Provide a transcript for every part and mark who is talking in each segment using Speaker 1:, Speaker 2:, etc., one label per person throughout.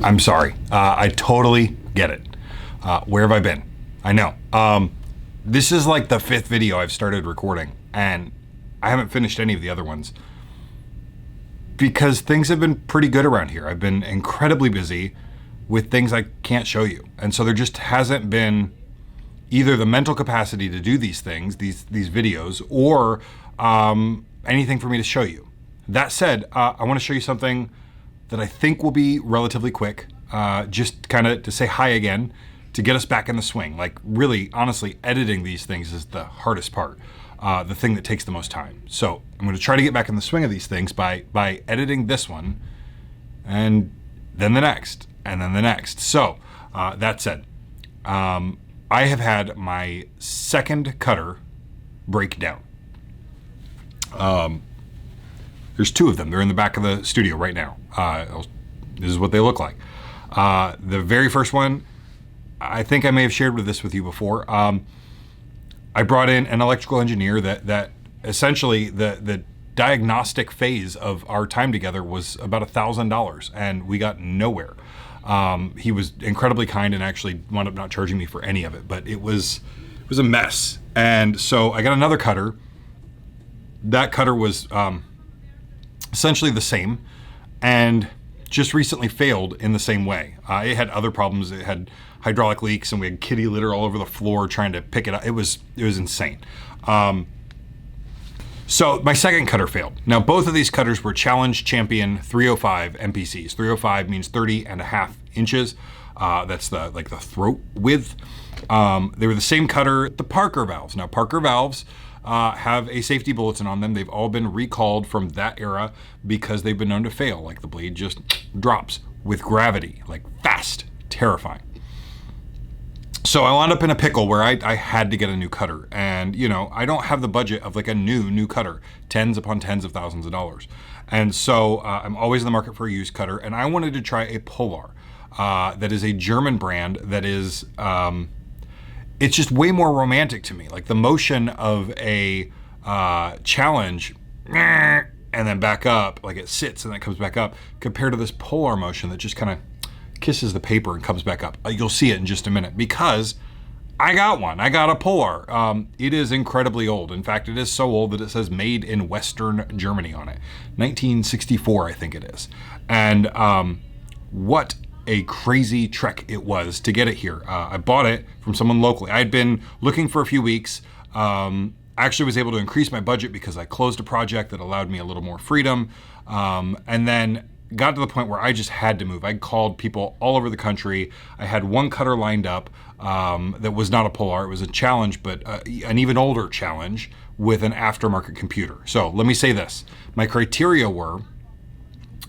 Speaker 1: I'm sorry. I totally get it. Where have I been? I know. This is like the 5th video I've started recording, and I haven't finished any of the other ones because things have been pretty good around here. I've been incredibly busy with things I can't show you. And so there just hasn't been either the mental capacity to do these things, these videos, or anything for me to show you. That said, I want to show you something that I think will be relatively quick, just kind of to say hi again, to get us back in the swing. Like really, honestly, editing these things is the hardest part, the thing that takes the most time. So I'm going to try to get back in the swing of these things by editing this one, and then the next, and then the next. So that said, I have had my second cutter break down. There's 2 of them. They're in the back of the studio right now. This is what they look like. The very first one, I think I may have shared this with you before. I brought in an electrical engineer that essentially the diagnostic phase of our time together was about $1,000, and we got nowhere. He was incredibly kind and actually wound up not charging me for any of it, but it was a mess. And so I got another cutter. That cutter was essentially the same, and just recently failed in the same way. It had other problems. It had hydraulic leaks, and we had kitty litter all over the floor trying to pick it up. It was insane. So my second cutter failed. Now both of these cutters were Challenge Champion 305 MPCs. 305 means 30.5 inches. That's the throat width. They were the same cutter, the Parker valves. Now Parker valves have a safety bulletin on them. They've all been recalled from that era because they've been known to fail. Like the blade just drops with gravity, like fast, terrifying. So I wound up in a pickle where I had to get a new cutter. And you know, I don't have the budget of like a new cutter, tens upon tens of thousands of dollars. And so I'm always in the market for a used cutter. And I wanted to try a Polar that is a German brand that is, it's just way more romantic to me. Like the motion of a Challenge and then back up, like it sits and then it comes back up, compared to this Polar motion that just kind of kisses the paper and comes back up. You'll see it in just a minute because I got one. I got a Polar. It is incredibly old. In fact, it is so old that it says made in Western Germany on it. 1964, I think it is. And what a crazy trek it was to get it here. I bought it from someone locally. I had been looking for a few weeks. I actually was able to increase my budget because I closed a project that allowed me a little more freedom. And then got to the point where I just had to move. I called people all over the country. I had one cutter lined up that was not a Polar. It was a Challenge, but an even older Challenge with an aftermarket computer. So let me say this. My criteria were,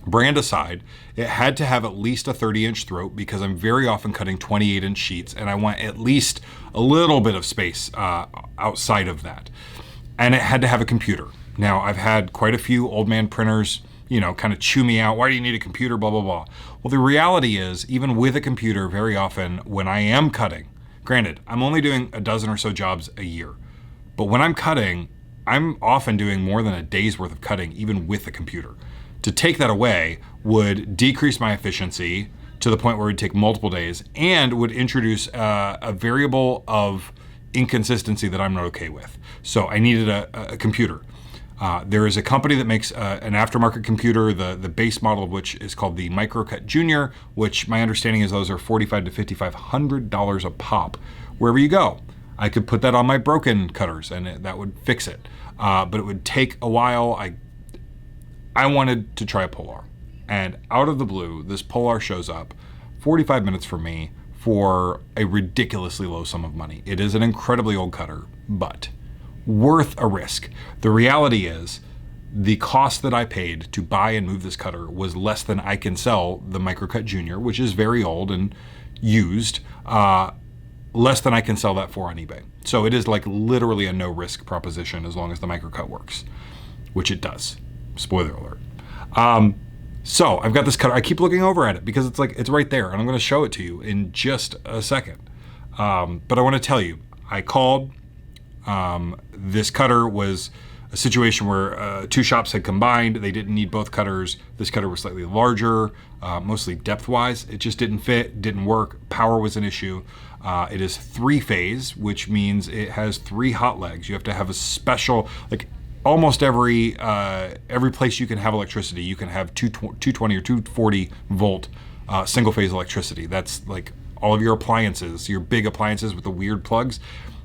Speaker 1: brand aside, it had to have at least a 30-inch throat because I'm very often cutting 28-inch sheets, and I want at least a little bit of space outside of that. And it had to have a computer. Now, I've had quite a few old man printers, you know, kind of chew me out. Why do you need a computer? Blah, blah, blah. Well, the reality is, even with a computer, very often when I am cutting, granted, I'm only doing a dozen or so jobs a year, but when I'm cutting, I'm often doing more than a day's worth of cutting, even with a computer. To take that away would decrease my efficiency to the point where it would take multiple days and would introduce a variable of inconsistency that I'm not okay with. So I needed a computer. There is a company that makes an aftermarket computer, the base model of which is called the Microcut Junior, which my understanding is those are $4,500 to $5,500 a pop. Wherever you go, I could put that on my broken cutters and that would fix it. But it would take a while. I wanted to try a Polar, and out of the blue, this Polar shows up 45 minutes for me for a ridiculously low sum of money. It is an incredibly old cutter, but worth a risk. The reality is the cost that I paid to buy and move this cutter was less than I can sell the Microcut Junior, which is very old and used, less than I can sell that for on eBay. So it is like literally a no risk proposition as long as the Microcut works, which it does. Spoiler alert. So I've got this cutter. I keep looking over at it because it's like, it's right there, and I'm going to show it to you in just a second. But I want to tell you, I called, this cutter was a situation where two shops had combined. They didn't need both cutters. This cutter was slightly larger, mostly depth-wise. It just didn't fit, didn't work. Power was an issue. It is 3-phase, which means it has 3 hot legs. You have to have a special, like almost every place you can have electricity, you can have 220 or 240 volt single-phase electricity. That's like all of your appliances, your big appliances with the weird plugs.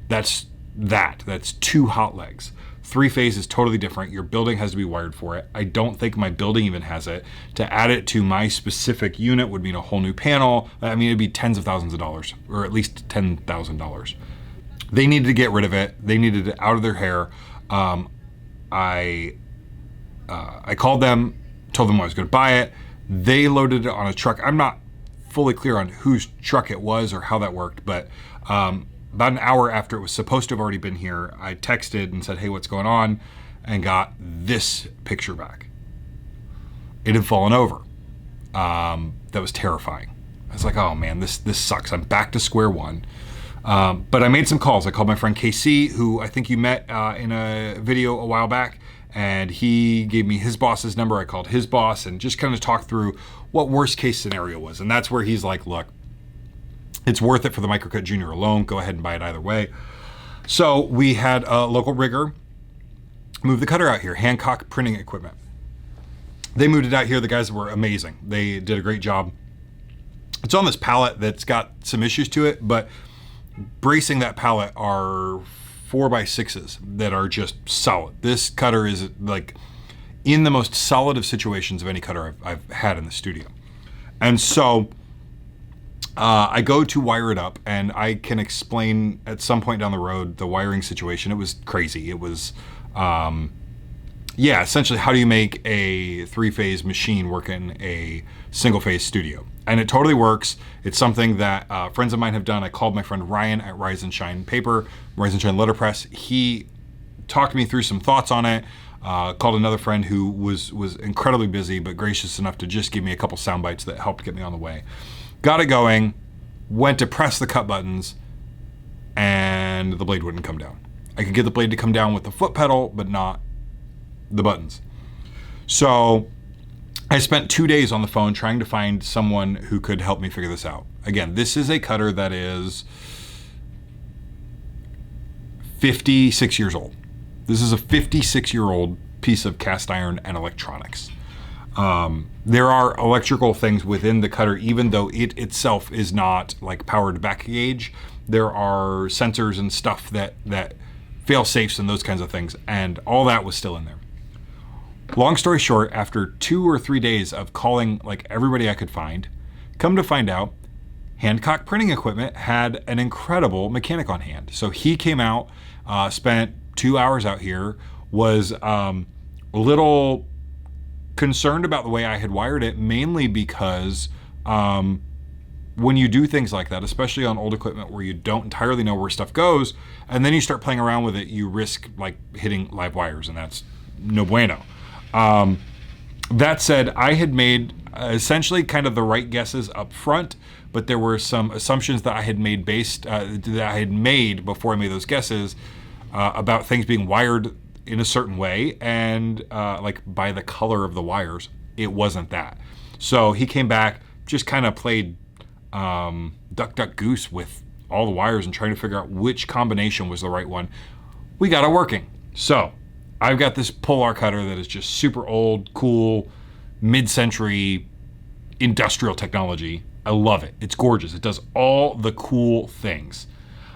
Speaker 1: That's 2 hot legs. 3-phase is totally different. Your building has to be wired for it. I don't think my building even has it. To add it to my specific unit would mean a whole new panel. I mean, it'd be tens of thousands of dollars, or at least $10,000. They needed to get rid of it. They needed it out of their hair. I called them, told them I was going to buy it. They loaded it on a truck. I'm not fully clear on whose truck it was or how that worked, but about an hour after it was supposed to have already been here, I texted and said, hey, what's going on? And got this picture back. It had fallen over. That was terrifying. I was like, oh man, this sucks. I'm back to square one. But I made some calls. I called my friend KC, who I think you met in a video a while back, and he gave me his boss's number. I called his boss and just kind of talked through what worst case scenario was. And that's where he's like, look, it's worth it for the Microcut Junior alone. Go ahead and buy it either way. So we had a local rigger move the cutter out here, Hancock Printing Equipment. They moved it out here. The guys were amazing. They did a great job. It's on this pallet that's got some issues to it, but bracing that pallet are 4x6s that are just solid. This cutter is like in the most solid of situations of any cutter I've had in the studio. And so I go to wire it up, and I can explain at some point down the road the wiring situation. It was crazy. It was, essentially how do you make a 3-phase machine work in a single-phase studio? And it totally works. It's something that friends of mine have done. I called my friend Ryan at Rise and Shine Paper, Rise and Shine Letterpress. He talked me through some thoughts on it. Called another friend who was incredibly busy, but gracious enough to just give me a couple sound bites that helped get me on the way. Got it going, went to press the cut buttons, and the blade wouldn't come down. I could get the blade to come down with the foot pedal, but not the buttons. So I spent 2 days on the phone trying to find someone who could help me figure this out. Again, this is a cutter that is 56 years old. This is a 56-year-old piece of cast iron and electronics. There are electrical things within the cutter, even though it itself is not like powered back gauge. There are sensors and stuff that fail safes and those kinds of things, and all that was still in there. Long story short, after 2 or 3 days of calling like everybody I could find, come to find out, Hancock Printing Equipment had an incredible mechanic on hand. So he came out, spent 2 hours out here, was a little concerned about the way I had wired it, mainly because when you do things like that, especially on old equipment where you don't entirely know where stuff goes, and then you start playing around with it, you risk like hitting live wires, and that's no bueno. That said, I had made essentially kind of the right guesses up front, but there were some assumptions that I had made before I made those guesses about things being wired in a certain way, and like by the color of the wires, it wasn't that. So he came back, just kind of played duck, duck, goose with all the wires and trying to figure out which combination was the right one. We got it working. So I've got this Polar cutter that is just super old, cool, mid-century industrial technology. I love it. It's gorgeous. It does all the cool things.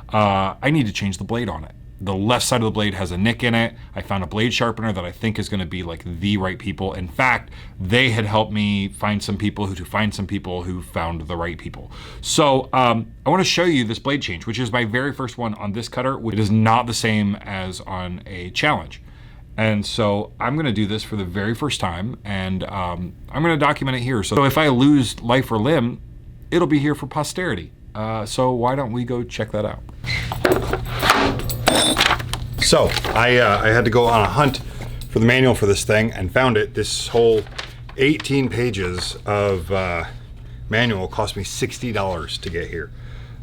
Speaker 1: I need to change the blade on it. The left side of the blade has a nick in it. I found a blade sharpener that I think is going to be like the right people. In fact, they had helped me find some people who found the right people. So I want to show you this blade change, which is my very first one on this cutter. It is not the same as on a challenge. And so I'm going to do this for the very first time, and I'm going to document it here. So if I lose life or limb, it'll be here for posterity. So why don't we go check that out? So I had to go on a hunt for the manual for this thing and found it. This whole 18 pages of manual cost me $60 to get here,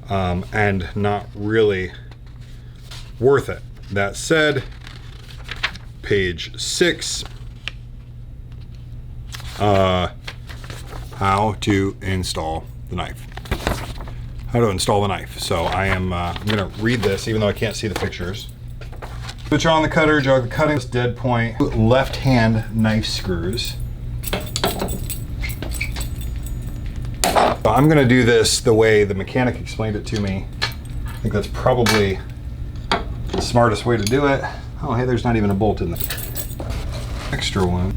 Speaker 1: and not really worth it. That said, page 6. How to install the knife. How to install the knife. So I'm gonna read this even though I can't see the pictures. Switch on the cutter, jog the cutting, dead point, left hand knife screws. I'm gonna do this the way the mechanic explained it to me. I think that's probably the smartest way to do it. Oh, hey, there's not even a bolt in the extra one.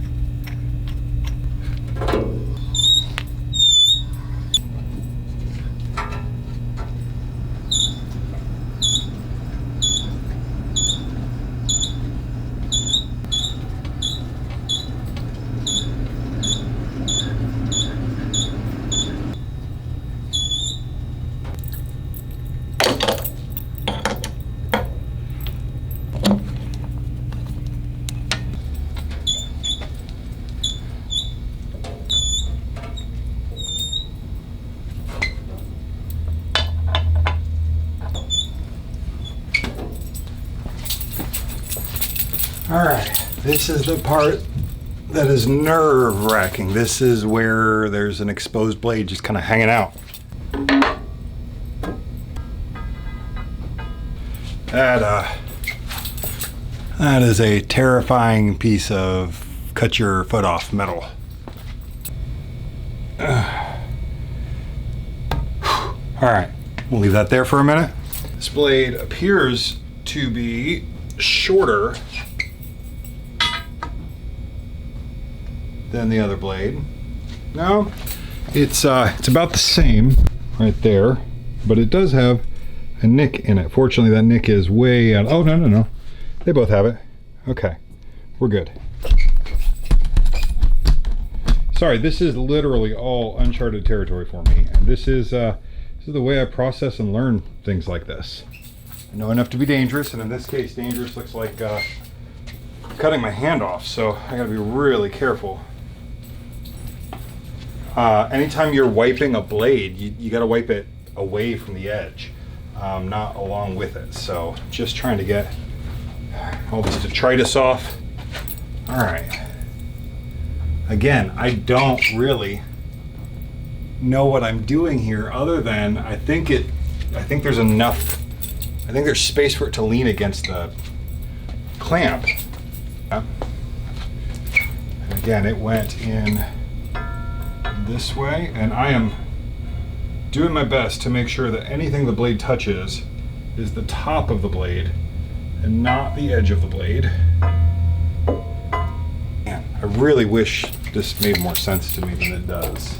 Speaker 1: All right, this is the part that is nerve-wracking. This is where there's an exposed blade just kind of hanging out. That is a terrifying piece of cut your foot off metal. All right, we'll leave that there for a minute. This blade appears to be shorter than the other blade. No, it's about the same right there, but it does have a nick in it. Fortunately, that nick is way out. Oh, no. They both have it. Okay, we're good. Sorry, this is literally all uncharted territory for me, and this is the way I process and learn things like this. I know enough to be dangerous, and in this case, dangerous looks like cutting my hand off, so I gotta be really careful. Anytime you're wiping a blade, you gotta wipe it away from the edge, not along with it. So just trying to get all this detritus off. All right. Again, I don't really know what I'm doing here other than I think there's enough, I think there's space for it to lean against the clamp. Again, it went in this way, and I am doing my best to make sure that anything the blade touches is the top of the blade and not the edge of the blade. Man, I really wish this made more sense to me than it does.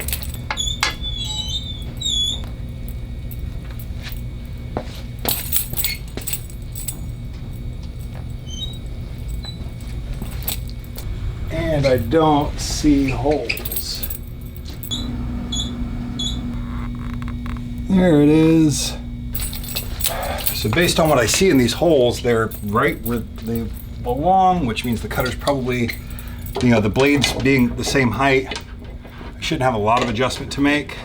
Speaker 1: And I don't see holes. There it is. So based on what I see in these holes, they're right where they belong, which means the cutter's probably, the blades being the same height, I shouldn't have a lot of adjustment to make.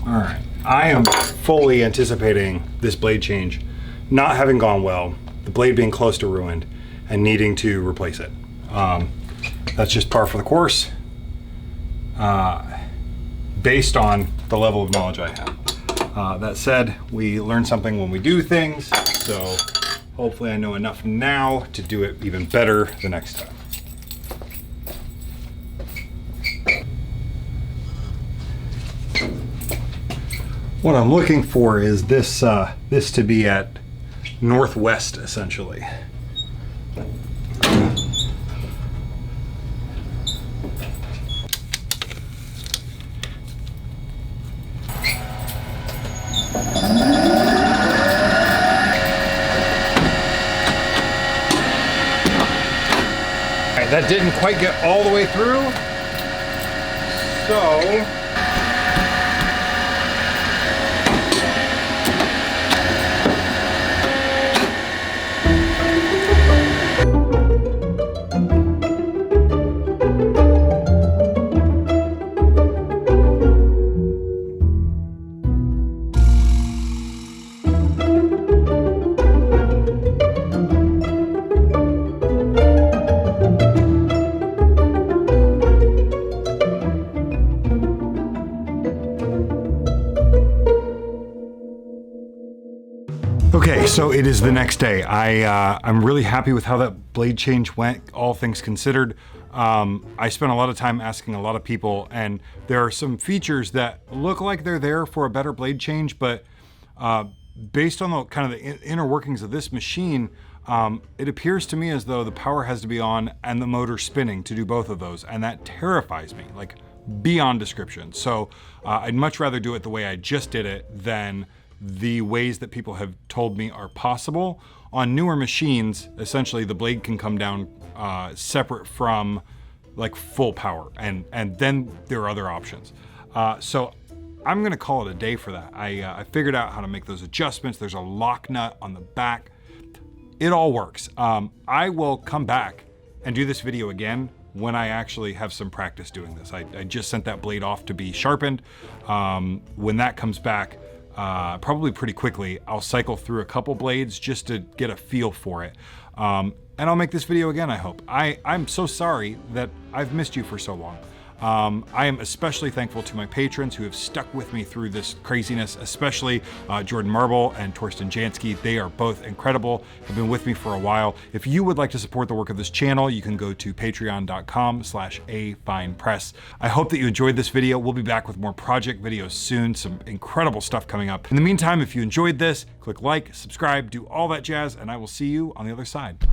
Speaker 1: All right, I am fully anticipating this blade change not having gone well, the blade being close to ruined, and needing to replace it. That's just par for the course, based on the level of knowledge I have. That said, we learn something when we do things, so hopefully I know enough now to do it even better the next time. What I'm looking for is this to be at northwest, essentially. That didn't quite get all the way through, so Okay, so it is the next day. I'm really happy with how that blade change went, all things considered. I spent a lot of time asking a lot of people, and there are some features that look like they're there for a better blade change, but based on the kind of the inner workings of this machine, it appears to me as though the power has to be on and the motor spinning to do both of those, and that terrifies me, like beyond description. So I'd much rather do it the way I just did it than the ways that people have told me are possible. On newer machines, essentially the blade can come down separate from like full power, and then there are other options. So I'm gonna call it a day for that. I figured out how to make those adjustments. There's a lock nut on the back. It all works. I will come back and do this video again when I actually have some practice doing this. I just sent that blade off to be sharpened. When that comes back, probably pretty quickly, I'll cycle through a couple blades just to get a feel for it. And I'll make this video again, I hope. I'm so sorry that I've missed you for so long. I am especially thankful to my patrons who have stuck with me through this craziness, especially Jordan Marble and Torsten Jansky. They are both incredible, have been with me for a while. If you would like to support the work of this channel, you can go to patreon.com/afinepress. I hope that you enjoyed this video. We'll be back with more project videos soon, some incredible stuff coming up. In the meantime, if you enjoyed this, click like, subscribe, do all that jazz, and I will see you on the other side.